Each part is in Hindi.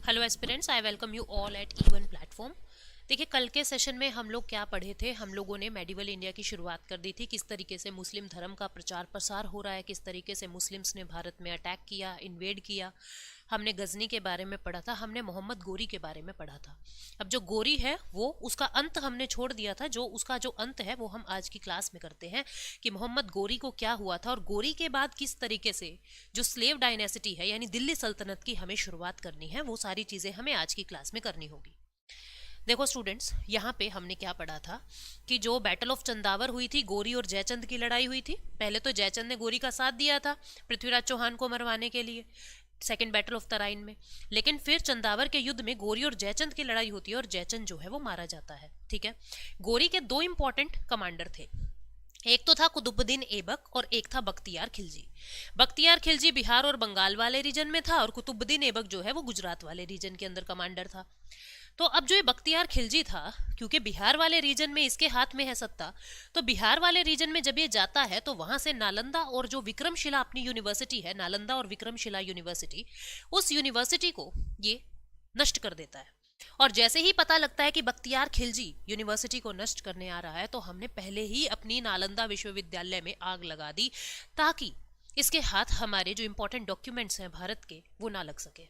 Hello aspirants, I welcome you all at E1 platform. देखिए, कल के सेशन में हम लोग क्या पढ़े थे। हम लोगों ने मेडिवल इंडिया की शुरुआत कर दी थी, किस तरीके से मुस्लिम धर्म का प्रचार प्रसार हो रहा है, किस तरीके से मुस्लिम्स ने भारत में अटैक किया, इन्वेड किया। हमने गजनी के बारे में पढ़ा था, हमने मोहम्मद गोरी के बारे में पढ़ा था। अब जो गोरी है वो उसका अंत हमने छोड़ दिया था, जो उसका जो अंत है वो हम आज की क्लास में करते हैं कि मोहम्मद गोरी को क्या हुआ था और गोरी के बाद किस तरीके से जो स्लेव डायनेसिटी है यानी दिल्ली सल्तनत की हमें शुरुआत करनी है। वो सारी चीजें हमें आज की क्लास में करनी होगी। देखो स्टूडेंट्स, यहाँ पे हमने क्या पढ़ा था कि जो बैटल ऑफ चंदावर हुई थी, गोरी और जयचंद की लड़ाई हुई थी। पहले तो जयचंद ने गोरी का साथ दिया था पृथ्वीराज चौहान को मरवाने के लिए सेकेंड बैटल ऑफ तराइन में, लेकिन फिर चंदावर के युद्ध में गोरी और जयचंद की लड़ाई होती है और जयचंद जो है वो मारा जाता है। ठीक है, गोरी के दो इंपॉर्टेंट कमांडर थे, एक तो था कुतुबुद्दीन ऐबक और एक था बख्तियार खिलजी। बख्तियार खिलजी बिहार और बंगाल वाले रीजन में था और कुतुबुद्दीन ऐबक जो है वो गुजरात वाले रीजन के अंदर कमांडर था। तो अब जो ये बख्तियार खिलजी था, क्योंकि बिहार वाले रीजन में इसके हाथ में है सत्ता, तो बिहार वाले रीजन में जब ये जाता है तो वहां से नालंदा और जो विक्रमशिला अपनी यूनिवर्सिटी है, नालंदा और विक्रमशिला यूनिवर्सिटी, उस यूनिवर्सिटी को ये नष्ट कर देता है। और जैसे ही पता लगता है कि बख्तियार खिलजी यूनिवर्सिटी को नष्ट करने आ रहा है, तो हमने पहले ही अपनी नालंदा विश्वविद्यालय में आग लगा दी ताकि इसके हाथ हमारे जो इंपॉर्टेंट डॉक्यूमेंट्स हैं भारत के वो ना लग सके।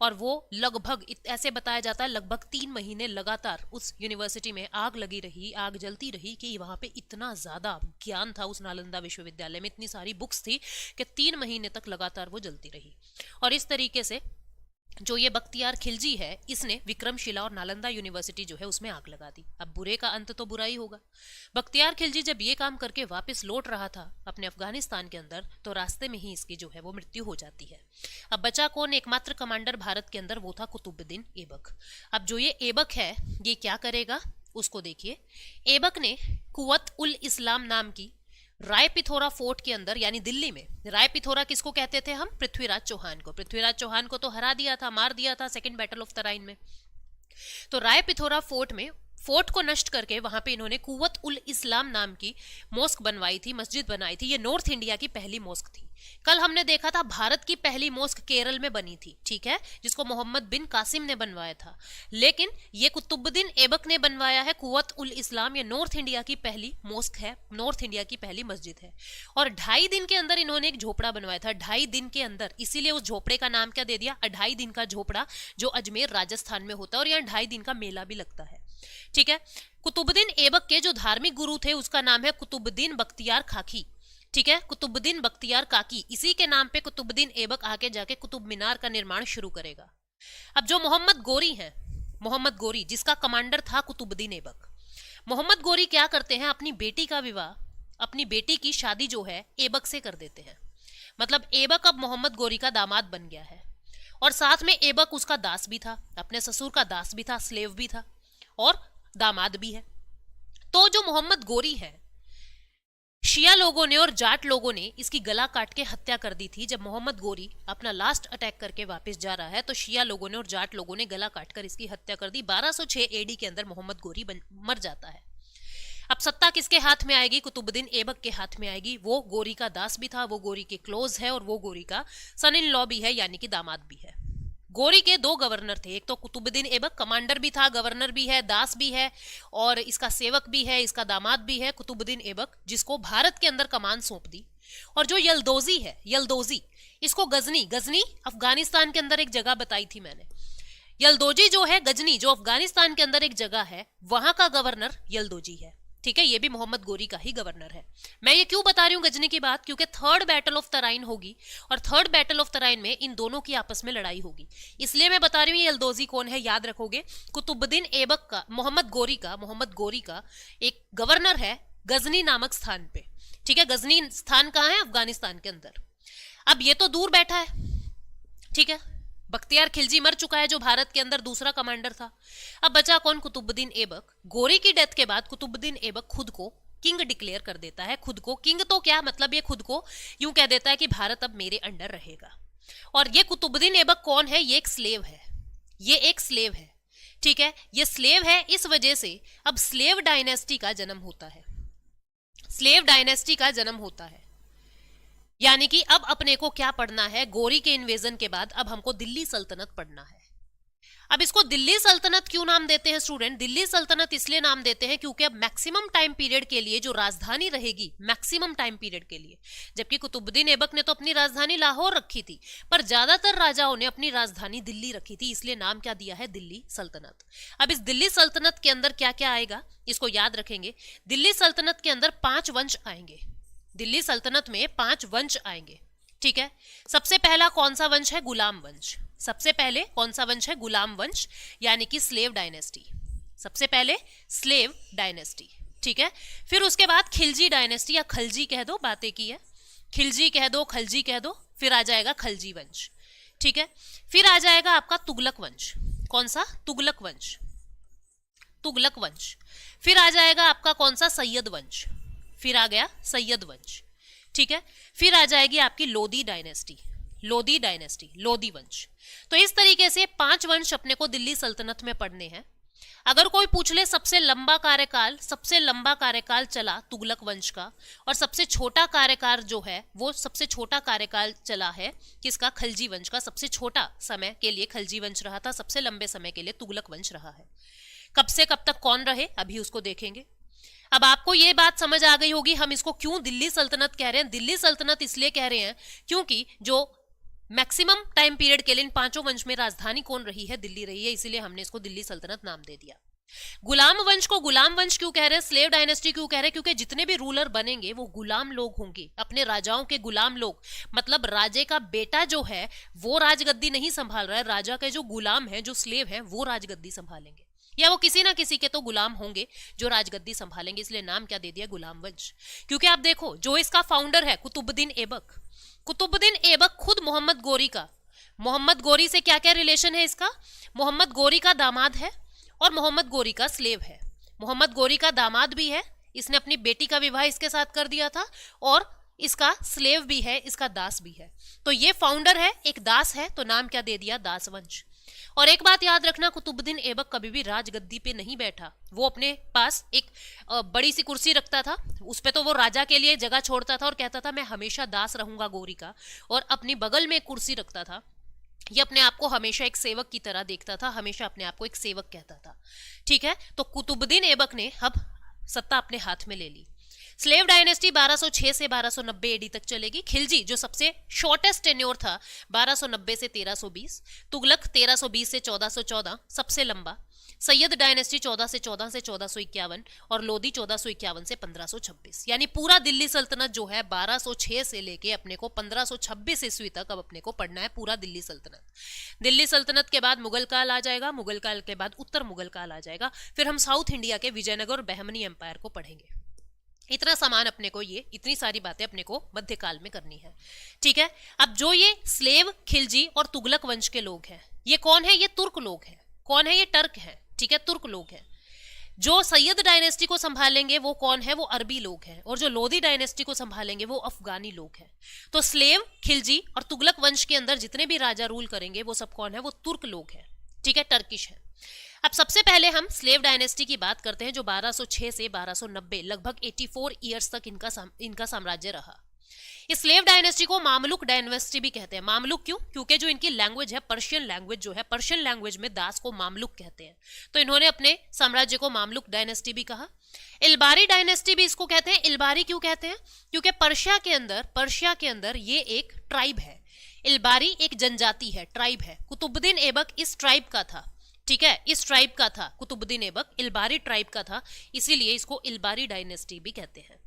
और वो लगभग ऐसे बताया जाता है लगभग 3 महीने लगातार उस यूनिवर्सिटी में आग लगी रही, आग जलती रही कि वहां पे इतना ज्यादा ज्ञान था उस नालंदा विश्वविद्यालय में, इतनी सारी बुक्स थी कि 3 महीने तक लगातार वो जलती रही। और इस तरीके से जो ये बख्तियार खिलजी है, इसने विक्रमशिला और नालंदा यूनिवर्सिटी जो है उसमें आग लगा दी। अब बुरे का अंत तो बुरा ही होगा। बख्तियार खिलजी जब ये काम करके वापस लौट रहा था अपने अफगानिस्तान के अंदर, तो रास्ते में ही इसकी जो है वो मृत्यु हो जाती है। अब बचा कौन? एकमात्र कमांडर भारत के अंदर, वो था कुतुबुद्दीन ऐबक। अब जो ये ऐबक है ये क्या करेगा उसको देखिए। ऐबक ने कुव्वत उल इस्लाम नाम की राय पिथोरा फोर्ट के अंदर, यानी दिल्ली में, राय पिथोरा किसको कहते थे हम? पृथ्वीराज चौहान को। पृथ्वीराज चौहान को तो हरा दिया था, मार दिया था सेकंड बैटल ऑफ तराइन में। तो राय पिथोरा फोर्ट में, फोर्ट को नष्ट करके वहां पे इन्होंने कुव्वत उल इस्लाम नाम की मॉस्क बनवाई थी, मस्जिद बनाई थी। ये नॉर्थ इंडिया की पहली मॉस्क थी। कल हमने देखा था भारत की पहली मॉस्क केरल में बनी थी, ठीक है, जिसको मोहम्मद बिन कासिम ने बनवाया था। लेकिन ये कुतुबुद्दीन ऐबक ने बनवाया है कुव्वत उल इस्लाम। ये नॉर्थ इंडिया की पहली मॉस्क है, नॉर्थ इंडिया की पहली मस्जिद है। और 2.5 दिन के अंदर इन्होंने एक झोपड़ा बनवाया था, 2.5 दिन के अंदर। इसीलिए उस झोपड़े का नाम क्या दे दिया? 2.5 दिन का झोपड़ा, जो अजमेर राजस्थान में होता है। और यहाँ 2.5 दिन का मेला भी लगता है। ठीक है, कुतुबुद्दीन ऐबक के जो धार्मिक गुरु थे उसका नाम है कुतुबुद्दीन बख्तियार खाकी। ठीक है, कुतुबुद्दीन बख्तियार काकी, इसी के नाम पे कुतुबुद्दीन ऐबक आके जाके कुतुब मीनार का निर्माण शुरू करेगा। अब जो मोहम्मद गोरी है, मोहम्मद गोरी जिसका कमांडर था कुतुबुद्दीन ऐबक, मोहम्मद गोरी क्या करते हैं? अपनी बेटी का विवाह, अपनी बेटी की शादी जो है ऐबक से कर देते हैं। मतलब ऐबक अब मोहम्मद गोरी का दामाद बन गया है। और साथ में ऐबक उसका दास भी था, अपने ससुर का दास भी था, स्लेव भी था और दामाद भी है। तो जो मोहम्मद गोरी है, शिया लोगों ने और जाट लोगों ने इसकी गला काट के हत्या कर दी थी। जब मोहम्मद गोरी अपना लास्ट अटैक करके वापस जा रहा है, तो शिया लोगों ने और जाट लोगों ने गला काटकर इसकी हत्या कर दी। 1206 एडी के अंदर मोहम्मद गोरी मर जाता है। अब सत्ता किसके हाथ में आएगी? कुतुबुद्दीन ऐबक के हाथ में आएगी। वो गोरी का दास भी था, वो गोरी के क्लोज है और वो गोरी का सन इन लॉ भी है, यानी कि दामाद भी है। गोरी के 2 गवर्नर थे, एक तो कुतुबुद्दीन ऐबक कमांडर भी था, गवर्नर भी है, दास भी है और इसका सेवक भी है, इसका दामाद भी है कुतुबुद्दीन ऐबक, जिसको भारत के अंदर कमान सौंप दी। और जो यलदोजी है, यलदोजी, इसको गजनी, गजनी अफगानिस्तान के अंदर एक जगह बताई थी मैंने। यलदोजी जो है, गजनी जो अफगानिस्तान के अंदर एक जगह है, वहां का गवर्नर यलदोजी है। ठीक है, ये भी मोहम्मद गोरी का ही गवर्नर है। मैं ये क्यों बता रही हूँ गजनी की बात? क्योंकि थर्ड बैटल ऑफ तराइन होगी और थर्ड बैटल ऑफ तराइन में इन दोनों की आपस में लड़ाई होगी, इसलिए मैं बता रही हूँ। ये यलदोजी कौन है याद रखोगे। कुतुबुद्दीन ऐबक का, मोहम्मद गोरी का एक गवर्नर है गजनी नामक स्थान पे। ठीक है, गजनी स्थान कहाँ है? अफगानिस्तान के अंदर। अब ये तो दूर बैठा है, ठीक है, बख्तियार खिलजी मर चुका है जो भारत के अंदर दूसरा कमांडर था। अब बचा कौन? कुतुबुद्दीन ऐबक। गोरी की डेथ के बाद कुतुबुद्दीन ऐबक खुद को किंग डिक्लेयर कर देता है। खुद को किंग तो क्या मतलब, ये खुद को यूं कह देता है कि भारत अब मेरे अंडर रहेगा। और ये कुतुबुद्दीन ऐबक कौन है? ये एक स्लेव है, ये एक स्लेव है। ठीक है, ये स्लेव है, इस वजह से अब स्लेव डायनेस्टी का जन्म होता है, स्लेव डायनेस्टी का जन्म होता है। यानी कि अब अपने को क्या पढ़ना है? गोरी के इन्वेजन के बाद अब हमको दिल्ली सल्तनत पढ़ना है। अब इसको दिल्ली सल्तनत क्यों नाम देते हैं स्टूडेंट? दिल्ली सल्तनत इसलिए नाम देते हैं क्योंकि अब मैक्सिमम टाइम पीरियड के लिए जो राजधानी रहेगी, मैक्सिमम टाइम पीरियड के लिए, जबकि कुतुबुद्दीन ऐबक ने तो अपनी राजधानी लाहौर रखी थी, पर ज्यादातर राजाओं ने अपनी राजधानी दिल्ली रखी थी, इसलिए नाम क्या दिया है? दिल्ली सल्तनत। अब इस दिल्ली सल्तनत के अंदर क्या क्या आएगा, इसको याद रखेंगे। दिल्ली सल्तनत के अंदर 5 वंश आएंगे, दिल्ली सल्तनत में 5 वंश आएंगे, ठीक है। सबसे पहला कौन सा वंश है? गुलाम वंश। सबसे पहले कौन सा वंश है? गुलाम वंश, यानी कि स्लेव डायनेस्टी। सबसे पहले स्लेव डायनेस्टी, ठीक है। फिर उसके बाद खिलजी डायनेस्टी, या खलजी कह दो, बातें की है, खिलजी कह दो, खलजी कह दो। फिर आ जाएगा खलजी वंश, ठीक है। फिर आ जाएगा आपका तुगलक वंश। कौन सा? तुगलक वंश, तुगलक वंश। फिर आ जाएगा आपका कौन सा? सैयद वंश। फिर आ गया सैयद वंश, ठीक है। फिर आ जाएगी आपकी लोदी डायनेस्टी, लोदी डायनेस्टी, लोदी वंश। तो इस तरीके से 5 वंश अपने को दिल्ली सल्तनत में पढ़ने हैं। अगर कोई पूछ ले सबसे लंबा कार्यकाल, सबसे लंबा कार्यकाल चला तुगलक वंश का, और सबसे छोटा कार्यकाल जो है वो सबसे छोटा कार्यकाल चला है किसका? खलजी वंश का। सबसे छोटा समय के लिए खलजी वंश रहा था, सबसे लंबे समय के लिए तुगलक वंश रहा है। कब से कब तक कौन रहे, अभी उसको देखेंगे। अब आपको ये बात समझ आ गई होगी हम इसको क्यों दिल्ली सल्तनत कह रहे हैं। दिल्ली सल्तनत इसलिए कह रहे हैं क्योंकि जो मैक्सिमम टाइम पीरियड के लिए इन 5 वंश में राजधानी कौन रही है? दिल्ली रही है, इसीलिए हमने इसको दिल्ली सल्तनत नाम दे दिया। गुलाम वंश को गुलाम वंश क्यों कह रहे हैं? स्लेव डायनेस्टी क्यों कह रहे हैं? क्योंकि जितने भी रूलर बनेंगे वो गुलाम लोग होंगे, अपने राजाओं के गुलाम लोग। मतलब राजे का बेटा जो है वो राजगद्दी नहीं संभाल रहा है, राजा के जो गुलाम है, जो स्लेव है, वो राजगद्दी संभालेंगे, या वो किसी ना किसी के तो गुलाम होंगे जो राजगद्दी संभालेंगे। इसलिए नाम क्या दे दिया? गुलाम वंश। क्योंकि आप देखो जो इसका फाउंडर है कुतुबुद्दीन ऐबक, कुतुबुद्दीन ऐबक खुद मोहम्मद गोरी का, मोहम्मद गोरी से क्या क्या रिलेशन है इसका? मोहम्मद गोरी का दामाद है और मोहम्मद गोरी का स्लेव है। मोहम्मद गोरी का दामाद भी है, इसने अपनी बेटी का विवाह इसके साथ कर दिया था, और इसका स्लेव भी है, इसका दास भी है। तो ये फाउंडर है, एक दास है, तो नाम क्या दे दिया? दास वंश। और एक बात याद रखना, कुतुबुद्दीन ऐबक कभी भी राजगद्दी पे नहीं बैठा। वो अपने पास एक बड़ी सी कुर्सी रखता था, उस पे तो वो राजा के लिए जगह छोड़ता था और कहता था मैं हमेशा दास रहूंगा गोरी का, और अपनी बगल में एक कुर्सी रखता था। ये अपने आप को हमेशा एक सेवक की तरह देखता था, हमेशा अपने आप को एक सेवक कहता था, ठीक है। तो कुतुबुद्दीन ऐबक ने अब सत्ता अपने हाथ में ले ली। स्लेव डायनेस्टी 1206 से 1290 एडी तक चलेगी। खिलजी जो सबसे शॉर्टेस्ट टेन्योर था 1290 से 1320, तुगलक 1320 से 1414 सबसे लंबा, सैयद डायनेस्टी 14 से 1451 और लोदी 1451 से 1526। यानी पूरा दिल्ली सल्तनत जो है 1206 से लेके अपने को 1526 ईस्वी तक अब अपने को पढ़ना है पूरा दिल्ली सल्तनत। दिल्ली सल्तनत के बाद मुगल काल आ जाएगा, मुगल काल के बाद उत्तर मुगल काल आ जाएगा, फिर हम साउथ इंडिया के विजयनगर और बहमनी एम्पायर को पढ़ेंगे। इतना सामान अपने को, ये इतनी सारी बातें अपने को मध्यकाल में करनी है, ठीक है। अब जो ये स्लेव, खिलजी और तुगलक वंश के लोग हैं, ये कौन है? ये तुर्क लोग हैं। कौन है? ये टर्क है, ठीक है, तुर्क लोग हैं। जो सैयद डायनेस्टी को संभालेंगे वो कौन है? वो अरबी लोग हैं। और जो लोदी डायनेस्टी को संभालेंगे वो अफगानी लोग हैं। तो स्लेव, खिलजी और तुगलक वंश के अंदर जितने भी राजा रूल करेंगे वो सब कौन है? वो तुर्क लोग हैं, ठीक है, टर्किश है। अब सबसे पहले हम स्लेव डायनेस्टी की बात करते हैं जो 1206 से 1290 लगभग 84 ईयर्स तक इनका साम्राज्य रहा। इस स्लेव डायनेस्टी को मामलुक डायनेस्टी भी कहते हैं। मामलुक क्यों? क्योंकि जो इनकी लैंग्वेज है, पर्शियन लैंग्वेज जो है, पर्शियन लैंग्वेज में दास को मामलुक कहते हैं, तो इन्होंने अपने साम्राज्य को मामलुक डायनेस्टी भी कहा। इलबारी डायनेस्टी भी इसको कहते हैं। इलबारी क्यों कहते हैं? क्योंकि पर्शिया के अंदर ये एक ट्राइब है। इलबारी एक जनजाति है, ट्राइब है। कुतुबुद्दीन ऐबक इस ट्राइब का था, ठीक है, इस ट्राइब का था। कुतुबुद्दीन ऐबक इलबारी ट्राइब का था, इसीलिए इसको इलबारी डायनेस्टी भी कहते हैं,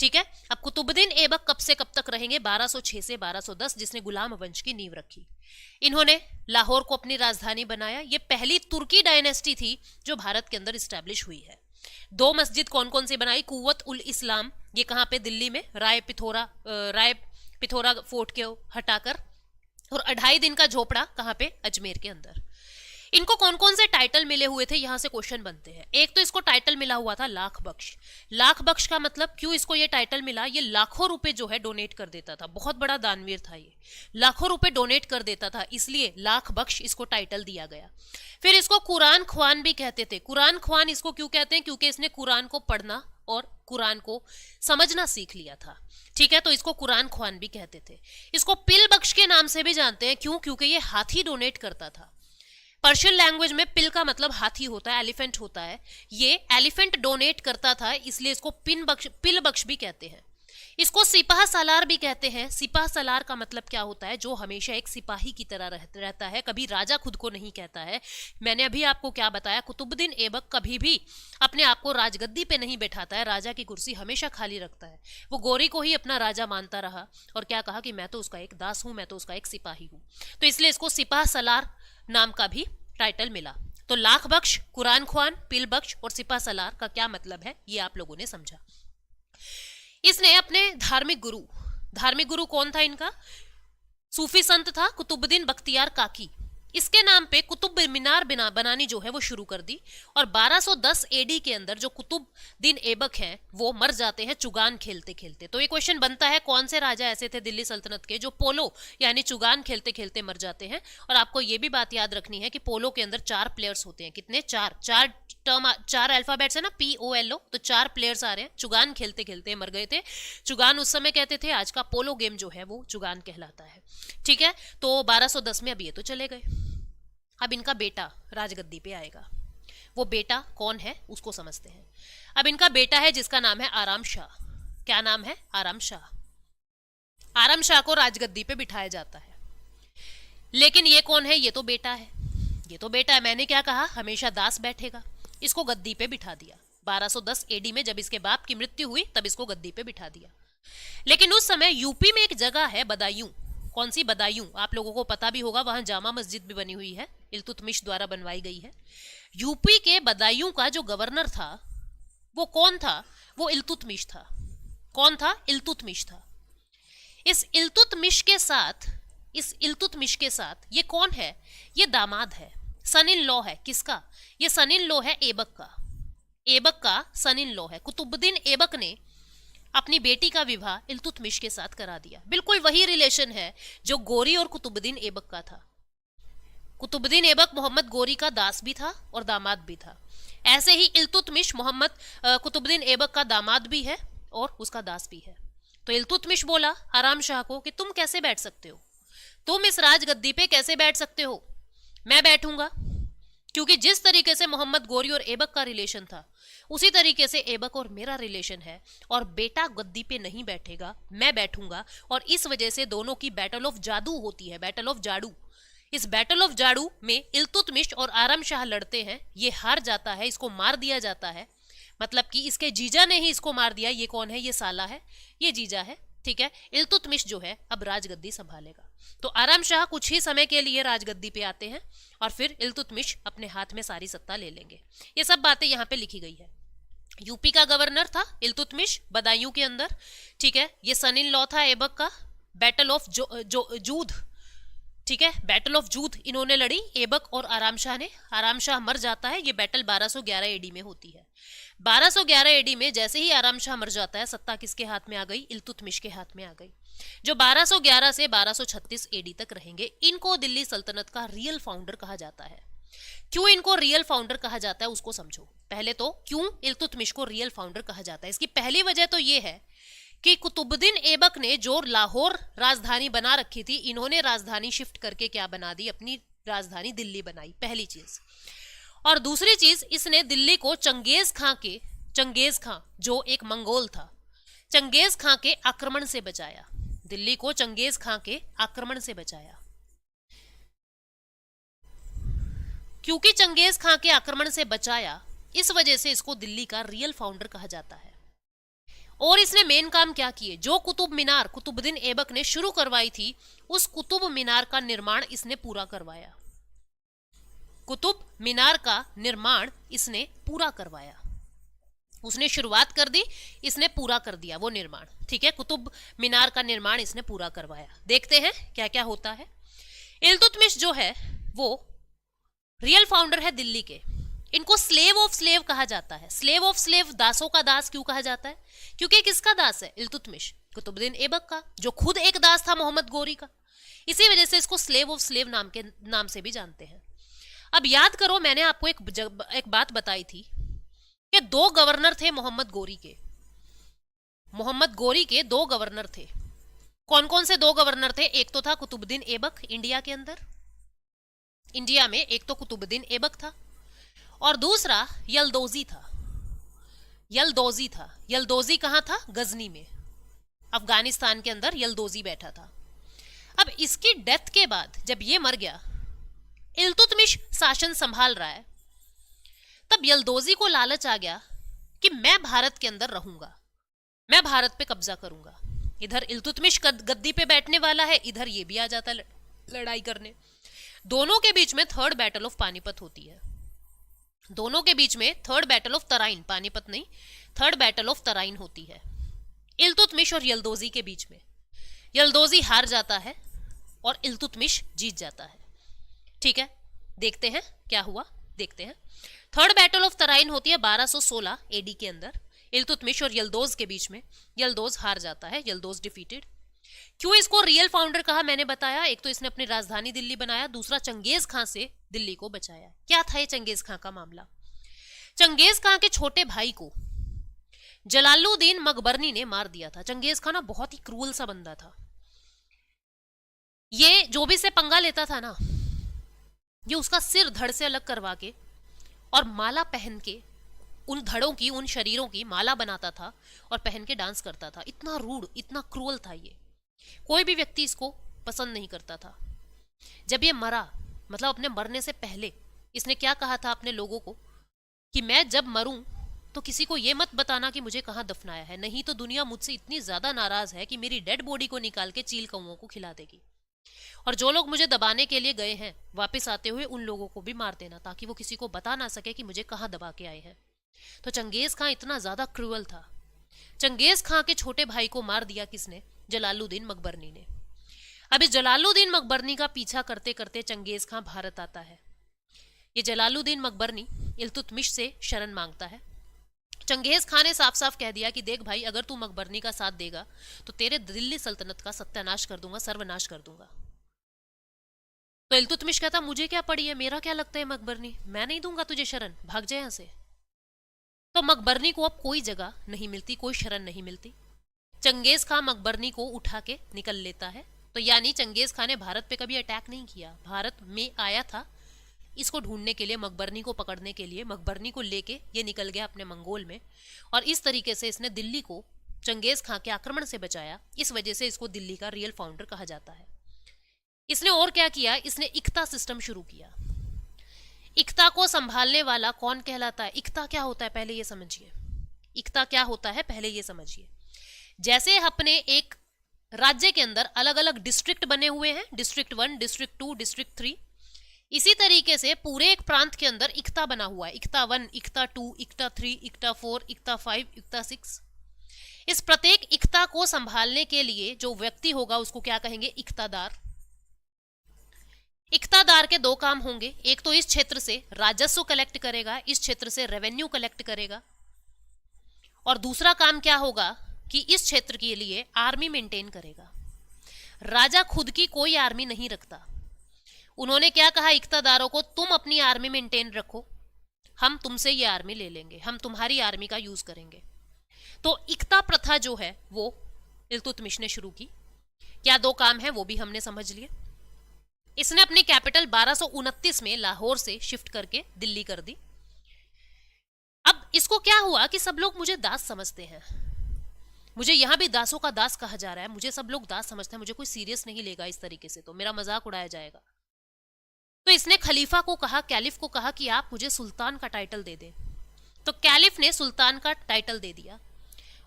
ठीक है। अब कुतुबुद्दीन ऐबक कब से कब तक रहेंगे? 1206 से 1210, जिसने गुलाम वंश की नींव रखी। इन्होंने लाहौर को अपनी राजधानी बनाया। ये पहली तुर्की डायनेस्टी थी जो भारत के अंदर स्टैब्लिश हुई है। 2 मस्जिद कौन कौन सी बनाई? कुव्वत उल इस्लाम, ये कहाँ पे? दिल्ली में, राय पिथोरा फोर्ट के हटाकर, और 2.5 दिन का झोपड़ा कहाँ पे? अजमेर के अंदर। इनको कौन कौन से टाइटल मिले हुए थे, यहां से क्वेश्चन बनते हैं। एक तो इसको टाइटल मिला हुआ था लाख बख्श। लाख बख्श का मतलब क्यों इसको ये टाइटल मिला? ये लाखों रुपए जो है डोनेट कर देता था, बहुत बड़ा दानवीर था ये, लाखों रुपए डोनेट कर देता था, इसलिए लाख बख्श इसको टाइटल दिया गया। फिर इसको कुरान ख्वान भी कहते थे। कुरान ख्वान इसको क्यों कहते हैं? क्योंकि इसने कुरान को पढ़ना और कुरान को समझना सीख लिया था, ठीक है, तो इसको कुरान ख्वान भी कहते थे। इसको पिल बख्श के नाम से भी जानते हैं। क्यों? क्योंकि ये हाथी डोनेट करता था। पर्शियन लैंग्वेज में पिल का मतलब हाथी होता है, एलिफेंट होता है। ये एलिफेंट डोनेट करता था, इसलिए इसको पिल बख्श भी कहते हैं। इसको सिपाह सालार भी कहते हैं। सिपाह सालार का मतलब क्या होता है? जो हमेशा एक सिपाही की तरह रहता है, कभी राजा खुद को नहीं कहता है। मैंने अभी आपको क्या बताया, कुतुबुद्दीन ऐबक कभी भी अपने आप को राजगद्दी पे नहीं बैठाता है, राजा की कुर्सी हमेशा खाली रखता है। वो गोरी को ही अपना राजा मानता रहा और क्या कहा कि मैं तो उसका एक दास हूं, मैं तो उसका एक सिपाही हूं। तो इसलिए इसको सिपाह सालार नाम का भी टाइटल मिला। तो लाख बख्श, कुरान ख्वान, पिल बख्श और सिपाह सालार का क्या मतलब है, ये आप लोगों ने समझा। इसने अपने धार्मिक गुरु कौन था इनका? सूफी संत था कुतुबुद्दीन बख्तियार काकी। इसके नाम पे कुतुब मीनार बनानी जो है वो शुरू कर दी। और 1210 एडी के अंदर जो कुतुबुद्दीन ऐबक हैं वो मर जाते हैं चुगान खेलते खेलते। तो ये क्वेश्चन बनता है, कौन से राजा ऐसे थे दिल्ली सल्तनत के जो पोलो यानी चुगान खेलते खेलते मर जाते हैं? और आपको ये भी बात याद रखनी है कि पोलो के अंदर 4 प्लेयर्स होते हैं। कितने? 4 अल्फाबेट्स है ना, POLO। तो 4 प्लेयर्स आ रहे हैं। चुगान खेलते खेलते मर गए थे। चुगान उस समय कहते थे, आज का पोलो गेम जो है वो चुगान कहलाता है। ठीक है, तो 1210 में अब ये तो चले गए। अब इनका बेटा राजगद्दी पे आएगा। वो बेटा कौन है उसको समझते हैं। अब इनका बेटा है जिसका नाम है आराम शाह। क्या नाम है? आराम शाह। आराम शाह को राजगद्दी पे बिठाया जाता है। लेकिन ये कौन है? ये तो बेटा है। ये तो बेटा है, मैंने क्या कहा, हमेशा दास बैठेगा। इसको गद्दी पे बिठा दिया। 1210 एडी में जब इसके बाप की मृत्यु हुई तब इसको गद्दी पे बिठा दिया। लेकिन उस समय यूपी में एक जगह है बदायूं। कौन सी? बदायूं। आप लोगों को पता भी होगा, वहां जामा मस्जिद भी बनी हुई है, इल्तुतमिश द्वारा बनवाई गई है। यूपी के बदायूं का जो गवर्नर था वो कौन था? वो इल्तुतमिश था। कौन था? इल्तुतमिश था। इस इल्तुतमिश के साथ ये कौन है? ये दामाद है, सन इन लॉ है। किसका? ये सन इन लॉ है ऐबक का। ऐबक का सन इन लॉ है। कुतुबुद्दीन ऐबक ने अपनी बेटी का विवाह इल्तुतमिश के साथ करा दिया। बिल्कुल वही रिलेशन है जो गोरी और कुतुबुद्दीन ऐबक का था। कुतुबुद्दीन ऐबक मोहम्मद गोरी का दास भी था और दामाद भी था। ऐसे ही इल्तुतमिश कुतुबुद्दीन ऐबक का दामाद भी है और उसका दास भी है। तो इल्तुतमिश बोला आराम शाह को कि तुम कैसे बैठ सकते हो, तुम इस राजगद्दी पे कैसे बैठ सकते हो? मैं बैठूंगा। क्योंकि जिस तरीके से मोहम्मद गोरी और ऐबक का रिलेशन था उसी तरीके से ऐबक और मेरा रिलेशन है, और बेटा गद्दी पे नहीं बैठेगा, मैं बैठूंगा। और इस वजह से दोनों की बैटल ऑफ जादू होती है, बैटल ऑफ जाड़ू। इस बैटल ऑफ जाड़ू में इल्तुतमिश और आराम शाह लड़ते हैं। ये हार जाता है, इसको मार दिया जाता है। मतलब कि इसके जीजा ने ही इसको मार दिया। ये कौन है? ये साला है, ये जीजा है। ठीक है, इल्तुतमिश जो है अब राजगद्दी संभालेगा। तो आराम शाह कुछ ही समय के लिए राजगद्दी पे आते हैं और फिर इल्तुतमिश अपने हाथ में सारी सत्ता ले लेंगे। ये सब बातें यहाँ पे लिखी गई है। यूपी का गवर्नर था इल्तुतमिश बदायूं के अंदर। ठीक है, ये सन इन लॉ था ऐबक का। बैटल ऑफ जूद, ठीक है, बैटल ऑफ जूद इन्होंने लड़ी ऐबक और आराम शाह ने। आराम शाह मर जाता है। ये बैटल 1211 एडी में होती है। 1211 एडी में जैसे ही आराम शाह मर जाता है, सत्ता किसके हाथ में आ गई? इल्तुतमिश के हाथ में आ गई, जो 1211 से 1236 एडी तक रहेंगे। इनको दिल्ली सल्तनत का रियल फाउंडर कहा जाता है। क्यों इनको रियल फाउंडर कहा जाता है उसको समझो। पहले तो क्यों इल्तुतमिश को रियल फाउंडर कहा जाता है, इसकी पहली वजह तो ये है कि कुतुबुद्दीन ऐबक ने जो लाहौर राजधानी बना रखी थी, इन्होंने राजधानी शिफ्ट करके क्या बना दी? अपनी राजधानी दिल्ली बनाई, पहली चीज। और दूसरी चीज, इसने दिल्ली को चंगेज खां जो एक मंगोल था, चंगेज खां के आक्रमण से बचाया। दिल्ली को चंगेज खां के आक्रमण से बचाया। क्योंकि चंगेज खां के आक्रमण से बचाया, इस वजह से इसको दिल्ली का रियल फाउंडर कहा जाता है। और इसने मेन काम क्या किए? जो कुतुब मीनार कुतुबुद्दीन ऐबक ने शुरू करवाई थी, उस कुतुब मीनार का निर्माण इसने पूरा करवाया। कुतुब मीनार का निर्माण इसने पूरा करवाया। उसने शुरुआत कर दी, इसने पूरा कर दिया वो निर्माण। ठीक है, कुतुब मीनार का निर्माण इसने पूरा करवाया। देखते हैं क्या क्या होता है। इल्तुतमिश जो है वो रियल फाउंडर है दिल्ली के। इनको स्लेव ऑफ स्लेव कहा जाता है। स्लेव ऑफ स्लेव, दासों का दास क्यों कहा जाता है? क्योंकि किसका दास है? इल्तुतमिश, कुतुबुद्दीन ऐबक का, जो खुद एक दास था मोहम्मद गोरी का। इसी वजह से इसको स्लेव ऑफ स्लेव नाम से भी जानते हैं। अब याद करो, मैंने आपको एक बात बताई थी कि 2 गवर्नर थे मोहम्मद गोरी के। मोहम्मद गोरी के 2 गवर्नर थे। कौन कौन से 2 गवर्नर थे? एक तो था कुतुबुद्दीन ऐबक इंडिया के अंदर, इंडिया में एक तो कुतुबुद्दीन ऐबक था और दूसरा यलदौजी था। यलदौजी कहाँ था? गजनी में, अफगानिस्तान के अंदर यलदौजी बैठा था। अब इसकी डेथ के बाद जब ये मर गया, इल्तुतमिश शासन संभाल रहा है, तब यलदौजी को लालच आ गया कि मैं भारत के अंदर रहूंगा, मैं भारत पे कब्जा करूंगा। इधर इल्तुतमिश गद्दी पे बैठने वाला है, इधर ये भी आ जाता लड़ाई करने। दोनों के बीच में थर्ड बैटल ऑफ पानीपत होती है। दोनों के बीच में third battle of Tarain, Panipat नहीं, थर्ड बैटल ऑफ तराइन होती है इल्तुतमिश और यलदौजी के बीच में। यलदौजी हार जाता है और इल्तुतमिश जीत जाता है। ठीक है, देखते हैं क्या हुआ, देखते हैं। थर्ड बैटल ऑफ तराइन होती है 1216 एडी के अंदर, इल्तुतमिश और यलदौज के बीच में। यलदौज हार जाता है, यलदौज डिफीटेड। क्यों इसको रियल फाउंडर कहा मैंने बताया, एक तो इसने अपनी राजधानी दिल्ली बनाया, दूसरा चंगेज खां से दिल्ली को बचाया। क्या था ये चंगेज खां का मामला? चंगेज खां के छोटे भाई को जलालुद्दीन मकबरनी ने मार दिया था। चंगेज खां ना बहुत ही क्रूअल सा बंदा था। ये जो भी से पंगा लेता था ना, ये उसका सिर धड़ से अलग करवा के और माला पहन के, उन धड़ों की, उन शरीरों की माला बनाता था और पहन के डांस करता था। इतना रूड, इतना क्रूअल था ये। कोई भी व्यक्ति इसको पसंद नहीं करता था। जब ये मरा, मतलब अपने मरने से पहले इसने क्या कहा था अपने लोगों को कि मैं जब मरूं तो किसी को ये मत बताना कि मुझे कहां दफनाया है, नहीं तो दुनिया मुझसे इतनी ज्यादा नाराज है कि मेरी डेड बॉडी को निकाल के चील कौओं को खिला देगी। और जो लोग मुझे दबाने के लिए गए हैं, वापस आते हुए उन लोगों को भी मार देना, ताकि वो किसी को बता ना सके कि मुझे कहां दबा के आए हैं। तो चंगेज खां इतना ज्यादा क्रूअल था। चंगेज खां के छोटे भाई को मार दिया किसने? जलालुद्दीन मकबरनी ने। अभी जलालुद्दीन मकबरनी का पीछा करते करते चंगेज खां भारत आता है। ये जलालुद्दीन मकबरनी इल्तुतमिश से शरण मांगता है। चंगेज खां ने साफ साफ कह दिया कि देख भाई, अगर तू मकबरनी का साथ देगा तो तेरे दिल्ली सल्तनत का सत्यानाश कर दूंगा, सर्वनाश कर दूंगा। तो इल्तुतमिश कहता मुझे क्या पड़ी है, मेरा क्या लगता है मकबरनी, मैं नहीं दूंगा तुझे शरण, भाग जाए यहां से। तो मकबरनी को अब कोई जगह नहीं मिलती, कोई शरण नहीं मिलती। चंगेज खां मकबरनी को उठा के निकल लेता है। तो यानी चंगेज खां ने भारत पे कभी अटैक नहीं किया, भारत में आया था इसको ढूंढने के लिए, मकबरनी को पकड़ने के लिए। मकबरनी को लेके ये निकल गया अपने मंगोल में, और इस तरीके से इसने दिल्ली को चंगेज खां के आक्रमण से बचाया। इस वजह से इसको दिल्ली का रियल फाउंडर कहा जाता है। इसने और क्या किया? इसने इक्ता सिस्टम शुरू किया। इक्ता को संभालने वाला कौन कहलाता है? इक्ता क्या होता है पहले ये समझिए। इक्ता क्या होता है पहले ये समझिए। जैसे अपने एक राज्य के अंदर अलग अलग डिस्ट्रिक्ट बने हुए हैं, डिस्ट्रिक्ट 1, डिस्ट्रिक्ट 2, डिस्ट्रिक्ट 3, इसी तरीके से पूरे एक प्रांत के अंदर इक्ता बना हुआ है। इक्ता 1, इक्ता 2, इक्ता 3, इक्ता 4, इक्ता 5, इक्ता 6। इस प्रत्येक इक्ता को संभालने के लिए जो व्यक्ति होगा उसको क्या कहेंगे? इक्तादार। इक्तादार के दो काम होंगे, एक तो इस क्षेत्र से राजस्व कलेक्ट करेगा, इस क्षेत्र से रेवेन्यू कलेक्ट करेगा, और दूसरा काम क्या होगा कि इस क्षेत्र के लिए आर्मी मेंटेन करेगा। राजा खुद की कोई आर्मी नहीं रखता। उन्होंने क्या कहा इक्तादारों को? तुम अपनी आर्मी मेंटेन रखो, हम तुमसे ये आर्मी ले लेंगे, हम तुम्हारी आर्मी का यूज करेंगे। तो इक्ता प्रथा जो है वो इल्तुतमिश ने शुरू की। क्या दो काम है वो भी हमने समझ लिए। इसने अपनी कैपिटल 1229 में लाहौर से शिफ्ट करके दिल्ली कर दी। अब इसको क्या हुआ कि सब लोग मुझे दास समझते हैं, मुझे यहां भी दासों का दास कहा जा रहा है, मुझे सब लोग दास समझते हैं, मुझे कोई सीरियस नहीं लेगा इस तरीके से, तो मेरा मजाक उड़ाया जाएगा। तो इसने खलीफा को कहा, कैलिफ को कहा कि आप मुझे सुल्तान का टाइटल दे दें। तो कैलिफ ने सुल्तान का टाइटल दे दिया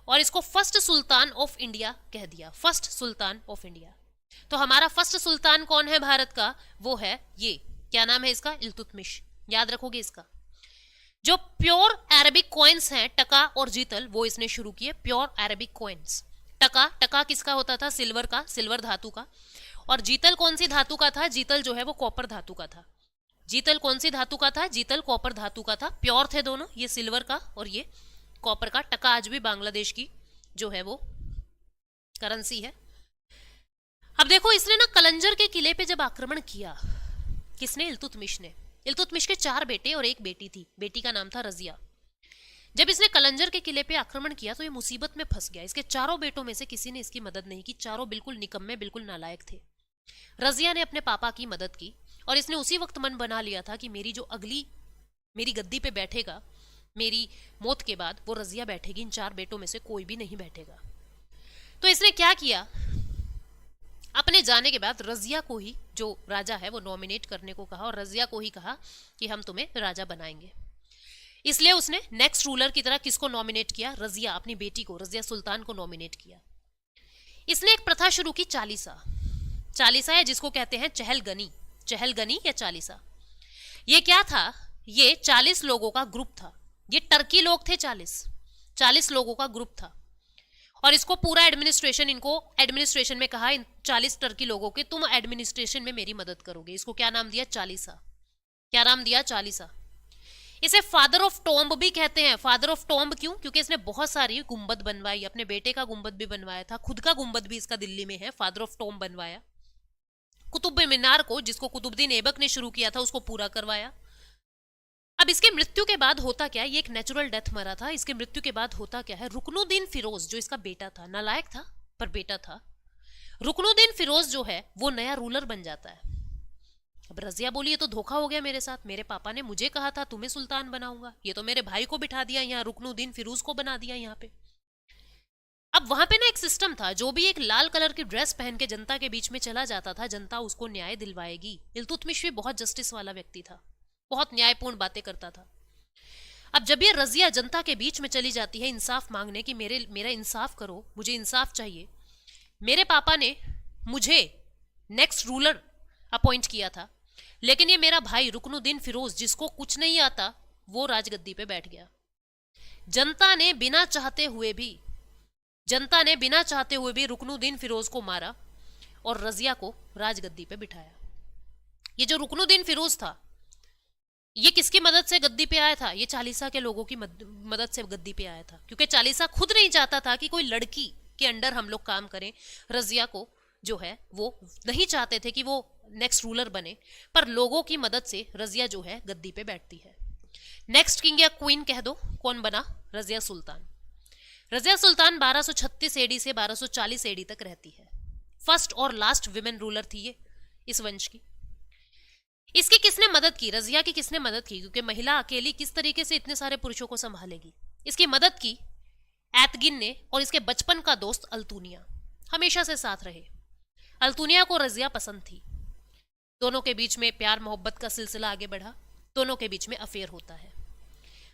और इसको फर्स्ट सुल्तान ऑफ इंडिया कह दिया, फर्स्ट सुल्तान ऑफ इंडिया। तो हमारा फर्स्ट सुल्तान कौन है भारत का? वो है ये, क्या नाम है इसका? इल्तुतमिश। याद रखोगे इसका। जो प्योर अरबिक कॉइन्स हैं, टका और जीतल, वो इसने शुरू किए, प्योर अरबिक कॉइन्स। टका किसका होता था? सिल्वर का, सिल्वर धातु का। और जीतल कौन सी धातु का था? जीतल जो है वो कॉपर धातु का था। जीतल कौन सी धातु का था? जीतल कॉपर धातु का था। प्योर थे दोनों, ये सिल्वर का और ये कॉपर का। टका आज भी बांग्लादेश की जो है वो करेंसी है। अब देखो, इसने ना कलंजर के किले पे जब आक्रमण किया, किसने? इल्तुतमिश ने। इल्तुतमिश के 4 बेटे और एक बेटी थी, बेटी का नाम था रजिया। जब इसने कलंजर के किले पे आक्रमण किया तो ये मुसीबत में फंस गया। इसके चारों बेटों में से किसी ने इसकी मदद नहीं की, चारों बिल्कुल निकम्मे, बिल्कुल नालायक थे। रजिया ने अपने पापा की मदद की और इसने उसी वक्त मन बना लिया था कि मेरी गद्दी पे बैठेगा, मेरी मौत के बाद वो रजिया बैठेगी, इन 4 बेटों में से कोई भी नहीं बैठेगा। तो इसने क्या किया, अपने जाने के बाद रजिया को ही, जो राजा है, वो नॉमिनेट करने को कहा और रजिया को ही कहा कि हम तुम्हें राजा बनाएंगे। इसलिए उसने नेक्स्ट रूलर की तरह किसको नॉमिनेट किया, रजिया, अपनी बेटी को, रजिया सुल्तान को नॉमिनेट किया। इसने एक प्रथा शुरू की, चालीसा। चालीसा है जिसको कहते हैं चहलगनी, चहलगनी या चालीसा। ये क्या था, ये 40 लोगों का ग्रुप था, ये टर्की लोग थे, 40 लोगों का ग्रुप था। और इसको पूरा एडमिनिस्ट्रेशन, इनको एडमिनिस्ट्रेशन में कहा, इन 40 टर्की लोगों के, तुम एडमिनिस्ट्रेशन में मेरी मदद करोगे। इसको क्या नाम दिया, चालीसा। क्या नाम दिया, चालीसा। इसे फादर ऑफ टॉम्ब भी कहते हैं। फादर ऑफ टॉम्ब क्यों, क्योंकि इसने बहुत सारी गुंबद बनवाई, अपने बेटे का गुंबद भी बनवाया था, खुद का गुंबद भी इसका दिल्ली में है, फादर ऑफ टॉम्ब बनवाया। कुतुब मीनार को, जिसको कुतुबुद्दीन ऐबक ने शुरू किया था, उसको पूरा करवाया। अब इसके मृत्यु के बाद होता क्या, ये एक नेचुरल डेथ मरा था, इसके मृत्यु के बाद होता क्या है, रुकनुद्दीन फिरोज, जो इसका बेटा था, नालायक था पर बेटा था, रुकनुद्दीन फिरोज जो है वो नया रूलर बन जाता है। अब रजिया बोली ये तो धोखा हो गया मेरे साथ, मेरे पापा ने मुझे कहा था तुम्हें सुल्तान बनाऊंगा, ये तो मेरे भाई को बिठा दिया यहाँ, रुकनुद्दीन फिरोज को बना दिया यहाँ पे। अब वहां पे ना एक सिस्टम था, जो भी एक लाल कलर की ड्रेस पहन के जनता के बीच में चला जाता था, जनता उसको न्याय दिलवाएगी। इल्तुतमिश भी बहुत जस्टिस वाला व्यक्ति था, बहुत न्यायपूर्ण बातें करता था। अब जब ये रजिया जनता के बीच में चली जाती है इंसाफ मांगने की, मेरा इंसाफ करो, मुझे इंसाफ चाहिए, मेरे पापा ने मुझे नेक्स्ट रूलर अपॉइंट किया था, लेकिन ये मेरा भाई रुकनुद्दीन फिरोज, जिसको कुछ नहीं आता, वो राजगद्दी पे बैठ गया। जनता ने बिना चाहते हुए भी रुकनुद्दीन फिरोज को मारा और रजिया को राजगद्दी पे बिठाया। ये जो रुकनुद्दीन फिरोज था, ये किसकी मदद से गद्दी पे आया था, ये चालीसा के लोगों की मदद से गद्दी पे आया था, क्योंकि चालीसा खुद नहीं चाहता था कि कोई लड़की के अंडर हम लोग काम करें। रजिया को जो है वो नहीं चाहते थे कि वो नेक्स्ट रूलर बने, पर लोगों की मदद से रजिया जो है गद्दी पे बैठती है। नेक्स्ट किंग या क्वीन कह दो, कौन बना, रजिया सुल्तान। रजिया सुल्तान 1236 एडी से 1240 एडी तक रहती है। फर्स्ट और लास्ट विमेन रूलर थी ये इस वंश की। इसकी किसने मदद की, रजिया की किसने मदद की, क्योंकि महिला अकेली किस तरीके से इतने सारे पुरुषों को संभालेगी। इसकी मदद की एतगिन ने और इसके बचपन का दोस्त अल्तुनिया, हमेशा से साथ रहे। अल्तुनिया को रजिया पसंद थी, दोनों के बीच में प्यार मोहब्बत का सिलसिला आगे बढ़ा, दोनों के बीच में अफेयर होता है।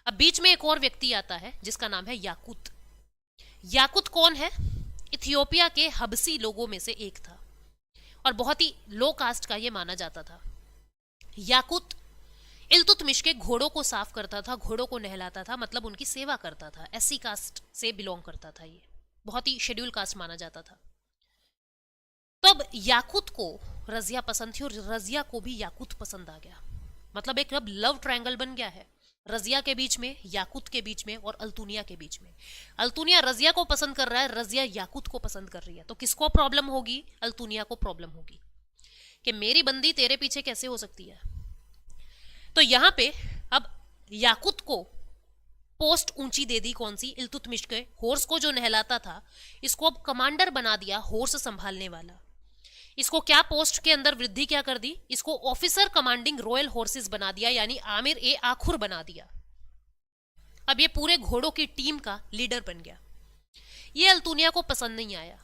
अब बीच में एक और व्यक्ति आता है जिसका नाम है याकूत। याकूत कौन है, इथियोपिया के हबसी लोगों में से एक था और बहुत ही लो कास्ट का ये माना जाता था। याकूत इल्तुतमिश के घोड़ों को साफ करता था, घोड़ों को नहलाता था, मतलब उनकी सेवा करता था। एससी कास्ट से बिलोंग करता था, ये बहुत ही शेड्यूल कास्ट माना जाता था। तो अब याकूत को रजिया पसंद थी और रजिया को भी याकूत पसंद आ गया, मतलब एक अब लव ट्रायंगल बन गया है, रजिया के बीच में, याकूत के बीच में और अल्तुनिया के बीच में। अल्तुनिया रजिया को पसंद कर रहा है, रजिया याकूत को पसंद कर रही है, तो किसको प्रॉब्लम होगी, अल्तुनिया को प्रॉब्लम होगी कि मेरी बंदी तेरे पीछे कैसे हो सकती है। तो यहां पे अब याकूत को पोस्ट ऊंची दे दी, कौन सी, इल्तुतमिश के हॉर्स को जो नहलाता था, इसको अब कमांडर बना दिया, हॉर्स संभालने वाला। इसको क्या पोस्ट के अंदर वृद्धि क्या कर दी, इसको ऑफिसर कमांडिंग रॉयल हॉर्सेस बना दिया, यानी आमिर ए आखुर बना दिया। अब ये पूरे घोड़ों की टीम का लीडर बन गया। ये अल्तुनिया को पसंद नहीं आया,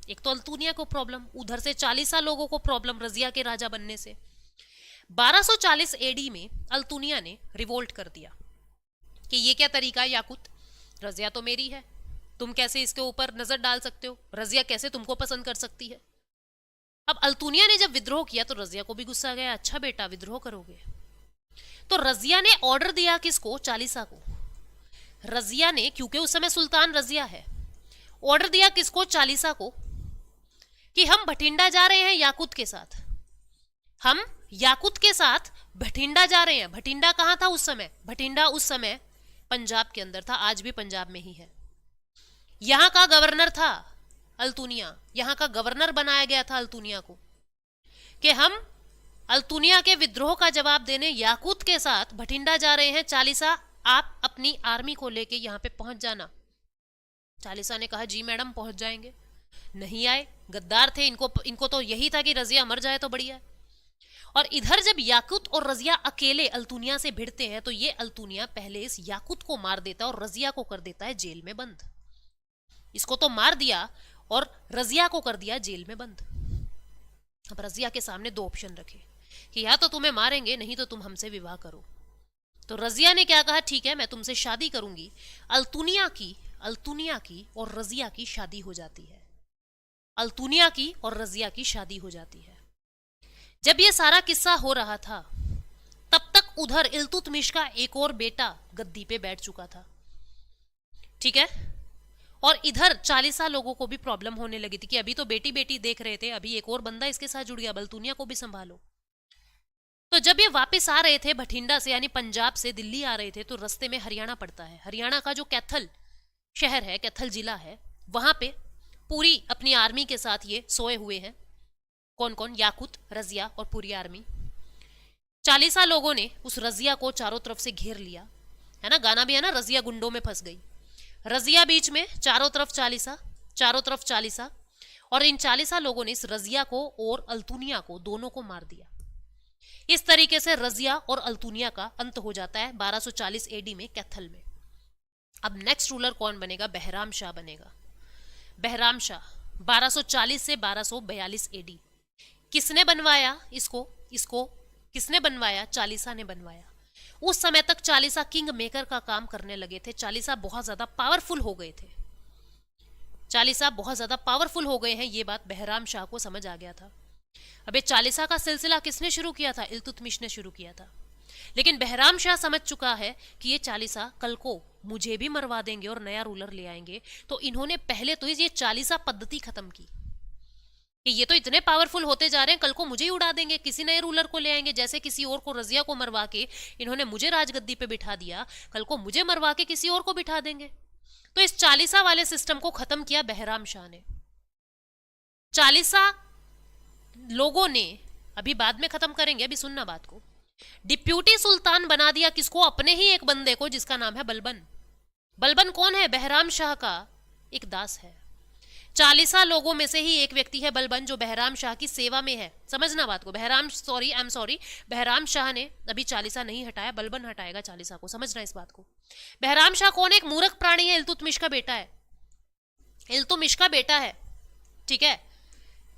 एक तो अल्तुनिया को प्रॉब्लम, उधर से 40 लोगों को प्रॉब्लम रजिया के राजा बनने से। 1240 एडी में अल्तुनिया ने रिवोल्ट कर दिया कि ये क्या तरीका है याकूत, रजिया तो मेरी है, तुम कैसे इसके ऊपर नजर डाल सकते हो, रजिया कैसे तुमको पसंद कर सकती है। अब अल्तुनिया ने जब विद्रोह किया तो रजिया को भी गुस्सा गया, अच्छा बेटा विद्रोह करोगे। तो रजिया ने ऑर्डर दिया किसको, चालीसा को। रजिया ने, क्योंकि उस समय सुल्तान रजिया है, ऑर्डर दिया किसको, चालीसा को, कि हम भटिंडा जा रहे हैं याकूत के साथ, हम याकूत के साथ भटिंडा जा रहे हैं। भटिंडा कहां था उस समय, भटिंडा उस समय पंजाब के अंदर था, आज भी पंजाब में ही है। यहां का गवर्नर था अल्तुनिया, यहां का गवर्नर बनाया गया था अल्तुनिया को, कि हम अल्तुनिया के विद्रोह का जवाब देने याकूत के साथ भटिंडा जा रहे हैं, चालीसा आप अपनी आर्मी को लेके यहां पे पहुंच जाना। चालीसा ने कहा जी मैडम पहुंच जाएंगे। नहीं आए, गद्दार थे, इनको तो यही था कि रजिया मर जाए तो बढ़िया है। और इधर जब याकूत और रजिया अकेले अल्तुनिया से भिड़ते हैं तो ये अल्तुनिया पहले इस याकूत को मार देता है और रजिया को कर देता है जेल में बंद। इसको तो मार दिया और रजिया को कर दिया जेल में बंद। अब रजिया के सामने दो ऑप्शन रखे कि या तो तुम्हें मारेंगे, नहीं तो तुम हमसे विवाह करो। तो रजिया ने क्या कहा, ठीक है मैं तुमसे शादी करूंगी। अल्तुनिया की और रजिया की शादी हो जाती है। अल्तुनिया की और रजिया की शादी हो जाती है। जब ये सारा किस्सा हो रहा था तब तक उधर इल्तुतमिश का एक और बेटा गद्दी पे बैठ चुका था, ठीक है। और इधर 40 लोगों को भी प्रॉब्लम होने लगी थी कि अभी तो बेटी बेटी देख रहे थे, अभी एक और बंदा इसके साथ जुड़ गया, अल्तुनिया को भी संभालो। तो जब ये वापस आ रहे थे भटिंडा से, यानी पंजाब से दिल्ली आ रहे थे, तो रास्ते में हरियाणा पड़ता है। हरियाणा का जो कैथल शहर है, कैथल जिला है, वहां पे पूरी अपनी आर्मी के साथ ये सोए हुए हैं। कौन कौन? याकूत, रजिया और पूरी आर्मी। 40 लोगों ने उस रजिया को चारों तरफ से घेर लिया, है ना, गाना भी है ना, रजिया गुंडों में फंस गई। रजिया बीच में, चारों तरफ 40, और इन 40 लोगों ने इस रजिया को और अल्तुनिया को, दोनों को मार दिया। इस तरीके से रजिया और अल्तुनिया का अंत हो जाता है 1240 एडी में कैथल में। अब नेक्स्ट रूलर कौन बनेगा? बहराम शाह बनेगा। बहराम शाह 1240 से 1242 एडी। किसने बनवाया इसको किसने बनवाया? चालीसा ने बनवाया। उस समय तक चालीसा किंग मेकर का काम करने लगे थे। चालीसा बहुत ज्यादा पावरफुल हो गए थे। चालीसा बहुत ज्यादा पावरफुल हो गए हैं, ये बात बहराम शाह को समझ आ गया था। अब ये चालीसा का सिलसिला किसने शुरू किया था? इल्तुतमिश ने शुरू किया था। लेकिन बहराम शाह समझ चुका है कि ये चालीसा कल को मुझे भी मरवा देंगे और नया रूलर ले आएंगे, तो इन्होंने पहले तो ये चालीसा पद्धति खत्म की कि ये तो इतने पावरफुल होते जा रहे हैं, कल को मुझे ही उड़ा देंगे, किसी नए रूलर को ले आएंगे। जैसे किसी और को, रजिया को मरवा के इन्होंने मुझे राजगद्दी पे बिठा दिया, कल को मुझे मरवा के किसी और को बिठा देंगे। तो इस चालीसा वाले सिस्टम को खत्म किया बहराम शाह ने। चालीसा लोगों ने, अभी बाद में खत्म करेंगे, अभी सुनना बात को, डिप्यूटी सुल्तान बना दिया किसको? अपने ही एक बंदे को, जिसका नाम है बलबन। बलबन कौन है? बहराम शाह का एक दास है। 40 लोगों में से ही एक व्यक्ति है बलबन, जो बहराम शाह की सेवा में है। समझना बात को, बहराम शाह ने अभी 40 नहीं हटाया, बलबन हटाएगा 40 को। समझना इस बात को। बहराम शाह कौन? एक मूर्ख प्राणी है, इल्तुतमिश का बेटा है। इल्तुतमिश का बेटा है, ठीक है,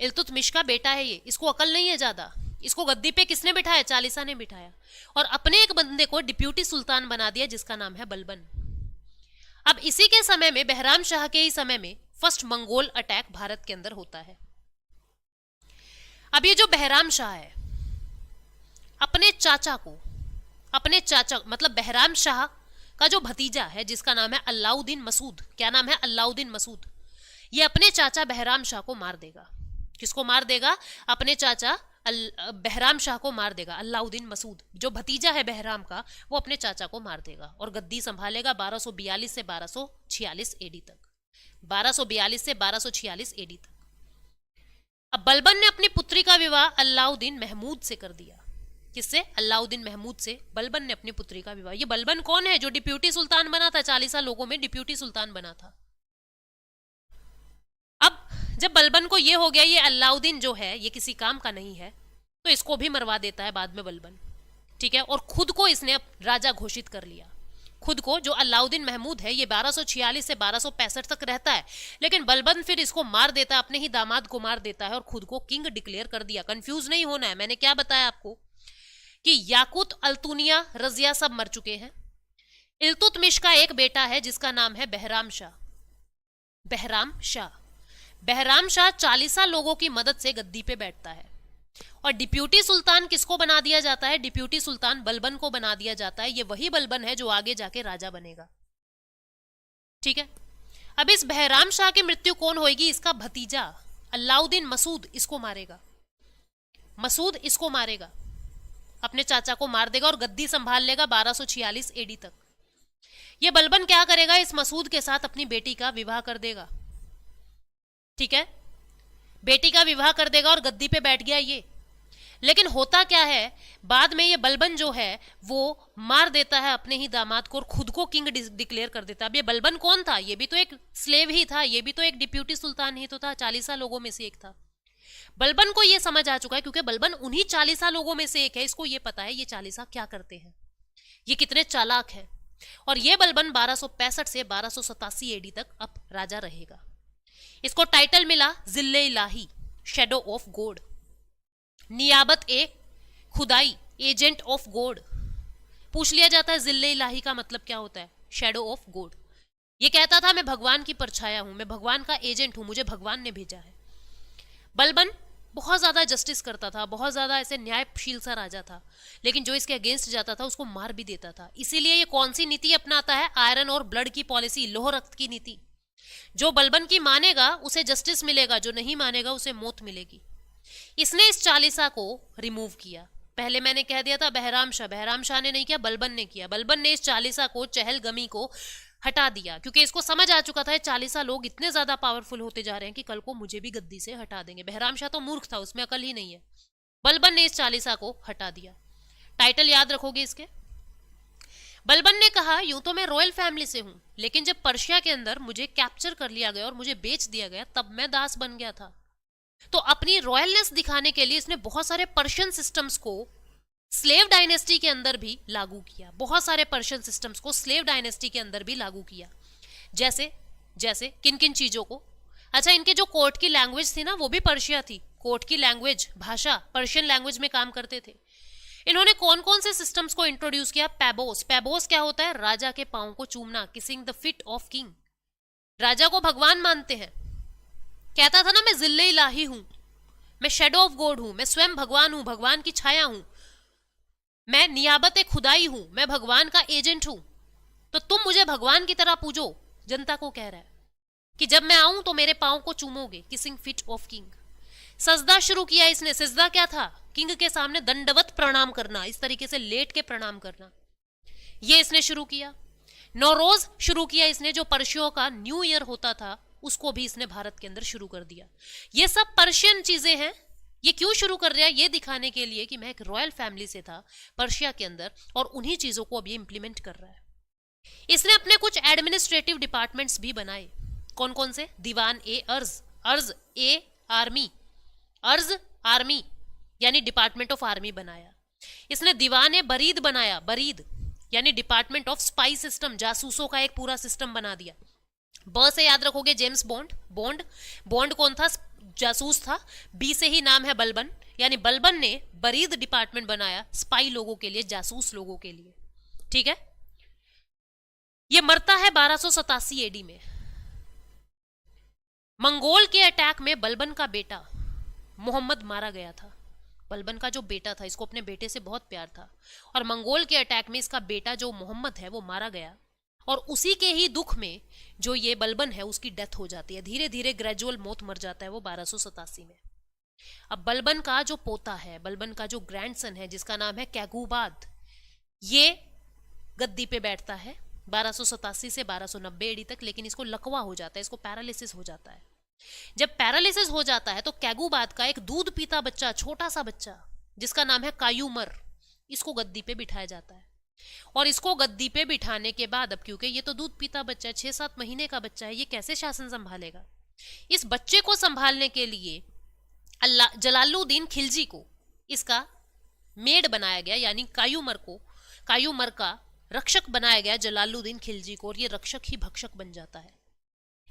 इल्तुतमिश का बेटा है ये। इसको अकल नहीं है ज्यादा। इसको गद्दी पे किसने बिठाया? 40 ने बिठाया, और अपने एक बंदे को डिप्यूटी सुल्तान बना दिया, जिसका नाम है बलबन। अब इसी के समय में, बहराम शाह के ही समय में, फर्स्ट मंगोल अटैक भारत के अंदर होता है। अब ये जो बहराम शाह है, अपने चाचा मतलब बहराम शाह का जो भतीजा है, जिसका नाम है अलाउद्दीन मसूद। क्या नाम है? अलाउद्दीन मसूद। ये अपने चाचा बहराम शाह को मार देगा। किसको मार देगा? अपने चाचा बहराम शाह को मार देगा। अलाउद्दीन मसूद जो भतीजा है बहराम का, वो अपने चाचा को मार देगा और गद्दी संभालेगा 1242 से 1246 एडी तक। 1242 से 1246 एडी तक। अब बलबन ने अपनी पुत्री का विवाह अलाउद्दीन महमूद से कर दिया। किससे? अलाउद्दीन महमूद से बलबन ने अपनी पुत्री का विवाह। ये बलबन कौन है? जो डिप्यूटी सुल्तान बना था, 40 लोगों में डिप्यूटी सुल्तान बना था। अब जब बलबन को ये हो गया ये अलाउद्दीन जो है ये किसी काम का नहीं है, तो इसको भी मरवा देता है बाद में बलबन, ठीक है। और खुद को इसने राजा घोषित कर लिया। खुद को, जो अलाउद्दीन महमूद है, ये 1246 से 1265 तक रहता है, लेकिन बलबन फिर इसको मार देता है, अपने ही दामाद को मार देता है और खुद को किंग डिक्लेयर कर दिया। कंफ्यूज नहीं होना है, मैंने क्या बताया आपको कि याकूत, अल्तुनिया, रजिया सब मर चुके हैं। इल्तुतमिश का एक बेटा है जिसका नाम है बहराम शाह। बहराम शाह 40 लोगों की मदद से गद्दी पे बैठता है। और डिप्यूटी सुल्तान किसको बना दिया जाता है? डिप्यूटी सुल्तान बलबन को बना दिया जाता है। ये वही बलबन है जो आगे जाके राजा बनेगा, ठीक है। अब इस बहराम शाह की मृत्यु कौन होगी? इसका भतीजा अलाउद्दीन मसूद इसको मारेगा। मसूद इसको मारेगा, अपने चाचा को मार देगा और गद्दी संभाल लेगा 1246 एडी तक। ये बलबन क्या करेगा? इस मसूद के साथ अपनी बेटी का विवाह कर देगा, ठीक है। बेटी का विवाह कर देगा और गद्दी पे बैठ गया ये। लेकिन होता क्या है, बाद में ये बलबन जो है वो मार देता है अपने ही दामाद को और खुद को किंग डिक्लेयर कर देता है। अब ये बलबन कौन था? ये भी तो एक स्लेव ही था, ये भी तो एक डिप्यूटी सुल्तान ही तो था, 40 लोगों में से एक था। बलबन को ये समझ आ चुका है, क्योंकि बलबन उन्हीं 40 लोगों में से एक है, इसको ये पता है ये 40 क्या करते हैं, ये कितने चालाक हैं। और ये बलबन 1265 से 1287 एडी तक अब राजा रहेगा। इसको टाइटल मिला जिल्ले इलाही, शेडो ऑफ गॉड, नियाबत ए खुदाई, एजेंट ऑफ गॉड। पूछ लिया जाता है जिल्ले इलाही का मतलब क्या होता है, शेडो ऑफ गॉड। ये कहता था मैं भगवान की परछाया हूं, मैं भगवान का एजेंट हूं, मुझे भगवान ने भेजा है। बलबन बहुत ज्यादा जस्टिस करता था, बहुत ज्यादा ऐसे न्यायशील सा राजा था, लेकिन जो इसके अगेंस्ट जाता था उसको मार भी देता था। इसीलिए ये कौन सी नीति अपनाता है, आयरन और ब्लड की पॉलिसी, लोह रक्त की नीति। जो बलबन की मानेगा उसे जस्टिस मिलेगा, जो नहीं मानेगा उसे मौत मिलेगी। इसने इस 40 को रिमूव किया। पहले मैंने कह दिया था बहराम शाह ने नहीं किया, बलबन ने किया। बलबन ने इस 40 को, चहलगमी को हटा दिया, क्योंकि इसको समझ आ चुका था ये 40 लोग इतने ज्यादा पावरफुल होते जा रहे हैं कि कल को मुझे भी गद्दी से हटा देंगे। बहराम शाह तो मूर्ख था, उसमें अकल ही नहीं है। बलबन ने इस 40 को हटा दिया। टाइटल याद रखोगे इसके। बलबन ने कहा यूं तो मैं रॉयल फैमिली से हूं, लेकिन जब पर्शिया के अंदर मुझे कैप्चर कर लिया गया और मुझे बेच दिया गया तब मैं दास बन गया था। तो अपनी रॉयलनेस दिखाने के लिए इसने बहुत सारे पर्शियन सिस्टम्स को स्लेव डायनेस्टी के अंदर भी लागू किया, बहुत सारे पर्शियन सिस्टम्स को स्लेव डायनेस्टी के अंदर भी लागू किया। जैसे जैसे किन किन चीजों को, अच्छा इनके जो कोर्ट की लैंग्वेज थी ना वो भी पर्शिया थी। कोर्ट की लैंग्वेज, भाषा पर्शियन लैंग्वेज में काम करते थे। इन्होंने कौन कौन से सिस्टम्स को इंट्रोड्यूस किया, पैबोस। पैबोस क्या होता है, राजा के पांव को चूमना, kissing the feet of king. राजा को भगवान मानते हैं। कहता था ना मैं जिल्ले इलाही हूं, मैं शेडो ऑफ गॉड हूं, मैं स्वयं भगवान हूं, भगवान की छाया हूं, मैं नियाबत खुदाई हूं, मैं भगवान का एजेंट हूं, तो तुम मुझे भगवान की तरह पूजो। जनता को कह रहा है कि जब मैं आऊं तो मेरे पांव को चूमोगे, किसिंग फीट ऑफ किंग। सजदा शुरू किया इसने। सजदा क्या था, किंग के सामने दंडवत प्रणाम करना, इस तरीके से लेट के प्रणाम करना, ये इसने शुरू किया। नौरोज शुरू किया इसने, जो पर्शियों का न्यू ईयर होता था उसको भी इसने भारत के अंदर शुरू कर दिया। ये सब पर्शियन चीजें हैं। ये क्यों शुरू कर रहा है, ये दिखाने के लिए कि मैं एक रॉयल फैमिली से था पर्शिया के अंदर, और उन्हीं चीजों को अब ये इंप्लीमेंट कर रहा है। इसने अपने कुछ एडमिनिस्ट्रेटिव डिपार्टमेंट्स भी बनाए। कौन कौन से, दीवान ए अर्ज, अर्ज ए आर्मी, अर्ज आर्मी यानी डिपार्टमेंट ऑफ आर्मी बनाया। इसने दीवान ए बरीद बनाया, बरीद यानी डिपार्टमेंट ऑफ स्पाई सिस्टम, जासूसों का एक पूरा सिस्टम बना दिया। ब से याद रखोगे जेम्स बॉन्ड, बॉन्ड, बॉन्ड कौन था, जासूस था। बी से ही नाम है बलबन, यानी बलबन ने बरीद डिपार्टमेंट बनाया स्पाई लोगों के लिए, जासूस लोगों के लिए। ठीक है। ये मरता है 1287 एडी में। मंगोल के अटैक में बलबन का बेटा मोहम्मद मारा गया था। बलबन का जो बेटा था, इसको अपने बेटे से बहुत प्यार था, और मंगोल के अटैक में इसका बेटा जो मोहम्मद है वो मारा गया, और उसी के ही दुख में जो ये बलबन है उसकी डेथ हो जाती है। धीरे धीरे ग्रेजुअल मौत मर जाता है वो 1287 में। अब बलबन का जो पोता है, बलबन का जो ग्रैंडसन है जिसका नाम है कैगूबाद, ये गद्दी पे बैठता है 1287 से 1290 एडी तक, लेकिन इसको लकवा हो जाता है, इसको पैरालिसिस हो जाता है। जब पैरालिसिस हो जाता है तो कैगूबाद का एक दूध पीता बच्चा, छोटा सा बच्चा जिसका नाम है कायूमर, इसको गद्दी पे बिठाया जाता है। और इसको गद्दी पे बिठाने के बाद, अब क्योंकि ये तो दूध पीता बच्चा है, 6-7 महीने का बच्चा है, ये कैसे शासन संभालेगा। इस बच्चे को संभालने के लिए जलालुद्दीन खिलजी को इसका मेड बनाया गया, यानी कायूमर को, कायूमर का रक्षक बनाया गया जलालुद्दीन खिलजी को, और ये रक्षक ही भक्षक बन जाता है।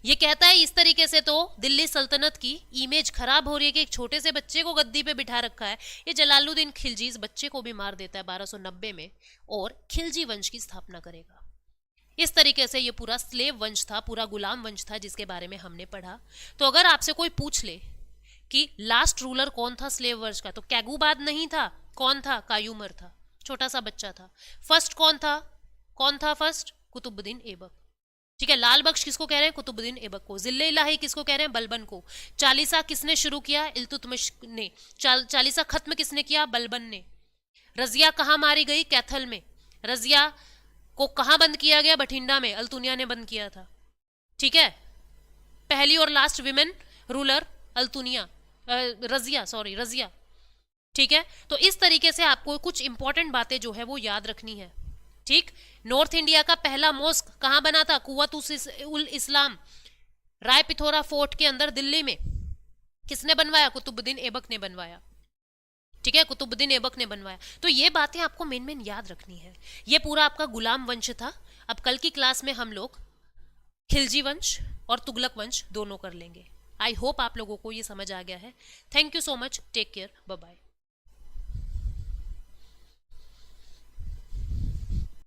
ये कहता है इस तरीके से तो दिल्ली सल्तनत की इमेज खराब हो रही है कि एक छोटे से बच्चे को गद्दी पे बिठा रखा है। ये जलालुद्दीन खिलजी इस बच्चे को भी मार देता है 1290 में, और खिलजी वंश की स्थापना करेगा। इस तरीके से ये पूरा स्लेव वंश था, पूरा गुलाम वंश था जिसके बारे में हमने पढ़ा। तो अगर आपसे कोई पूछ ले कि लास्ट रूलर कौन था स्लेव वंश का, तो कैगूबाद नहीं था। कौन था, कायूमर था, छोटा सा बच्चा था। फर्स्ट कौन था, कौन था फर्स्ट, कुतुबुद्दीन ऐबक। ठीक है। लाल बख्श किसको कह रहे हैं, कुतुबुद्दीन ऐबक को। जिले इलाही किसको कह रहे हैं, बलबन को। 40 किसने शुरू किया, इल्तुतमिश ने। 40 खत्म किसने किया, बलबन ने। रजिया कहाँ मारी गई, कैथल में। रजिया को कहाँ बंद किया गया, बठिंडा में, अल्तुनिया ने बंद किया था। ठीक है। पहली और last women ruler Altunia, Razia, sorry Razia. ठीक है। तो इस तरीके से आपको कुछ इंपॉर्टेंट बातें जो है वो याद रखनी है। ठीक। नॉर्थ इंडिया का पहला मॉस्क कहां बना था, कुव्वत उल इस्लाम, राय पिथोरा फोर्ट के अंदर दिल्ली में। किसने बनवाया? कुतुबुद्दीन ऐबक ने बनवाया। ठीक है, कुतुबुद्दीन ऐबक ने बनवाया। तो ये बातें आपको मेन मेन याद रखनी है। ये पूरा आपका गुलाम वंश था। अब कल की क्लास में हम लोग खिलजी वंश और तुगलक वंश दोनों कर लेंगे। आई होप आप लोगों को ये समझ आ गया है। Thank you so much, take care, bye bye.